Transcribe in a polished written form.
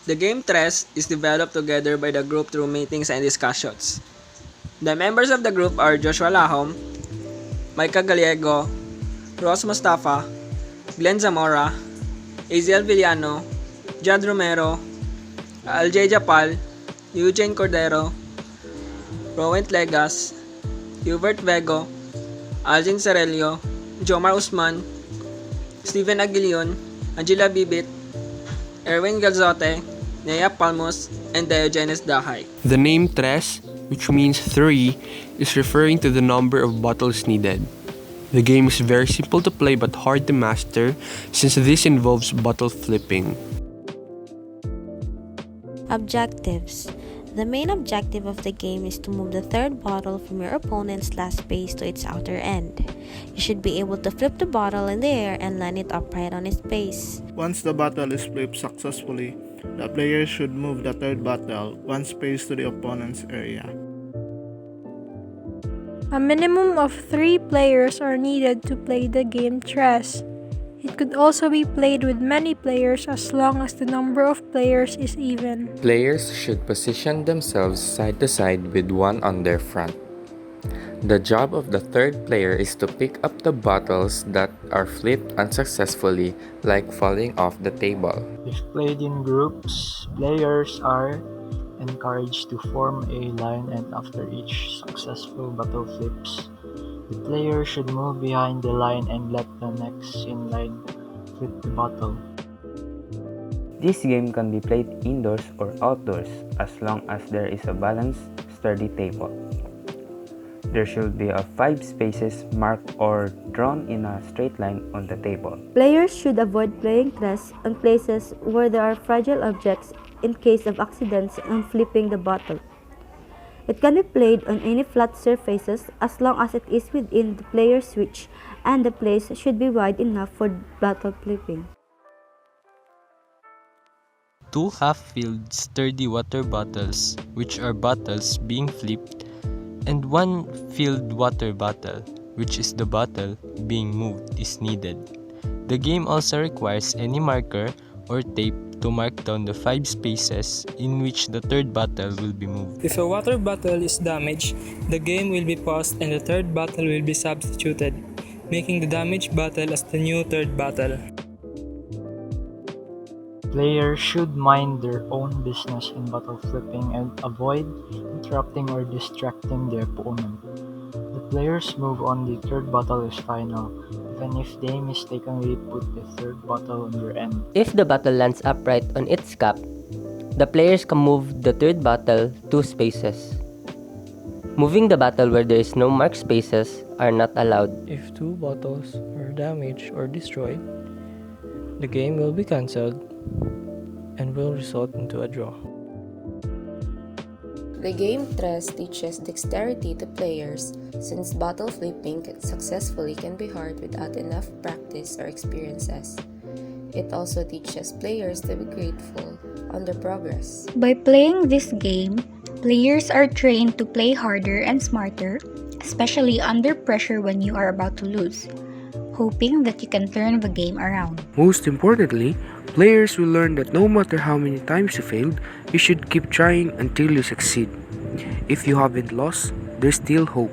The game Tres is developed together by the group through meetings and discussions. The members of the group are Joshua Lajom, Micah Gallego, Mustapha, Zamora, Aziel Villano, Jad Romero, Japal, Newjane Cordero, Roent Legas, Eubert Vego, Alzyn Jomar Usman, Stephen Aguillon, Jay Bibit, Galzote, Neah Palmos, and Diogenes Dajay. The name Tres, which means 3, is referring to the number of bottles needed. The game is very simple to play but hard to master since this involves bottle flipping. Objectives. The main objective of the game is to move the third bottle from your opponent's last space to its outer end. You should be able to flip the bottle in the air and land it upright on its base. Once the bottle is flipped successfully, the player should move the third bottle one space to the opponent's area. A minimum of 3 players are needed to play the game Tres. It could also be played with many players as long as the number of players is even. Players should position themselves side to side with one on their front. The job of the third player is to pick up the bottles that are flipped unsuccessfully, like falling off the table. If played in groups, players are encouraged to form a line, and after each successful bottle flips, the player should move behind the line and let the next in line flip the bottle. This game can be played indoors or outdoors as long as there is a balanced, sturdy table. There should be 5 spaces marked or drawn in a straight line on the table. Players should avoid playing Tres on places where there are fragile objects in case of accidents on flipping the bottle. It can be played on any flat surfaces as long as it is within the player's reach, and the place should be wide enough for bottle flipping. 2 half-filled sturdy water bottles, which are bottles being flipped, and 1 filled water bottle, which is the bottle being moved, is needed. The game also requires any marker or tape to mark down the 5 spaces in which the third bottle will be moved. If a water bottle is damaged, the game will be paused and the third bottle will be substituted, making the damaged bottle as the new third bottle. Players should mind their own business in bottle flipping and avoid interrupting or distracting their opponent. The player's move on the third bottle is final, even if they mistakenly put the third bottle on their end. If the bottle lands upright on its cap, the players can move the third bottle 2 spaces. Moving the bottle where there is no marked spaces are not allowed. If 2 bottles are damaged or destroyed, the game will be cancelled and will result into a draw. The game Tres teaches dexterity to players since bottle flipping successfully can be hard without enough practice or experiences. It also teaches players to be grateful on their progress. By playing this game, players are trained to play harder and smarter, especially under pressure when you are about to lose, hoping that you can turn the game around. Most importantly, players will learn that no matter how many times you failed, you should keep trying until you succeed. If you haven't lost, there's still hope.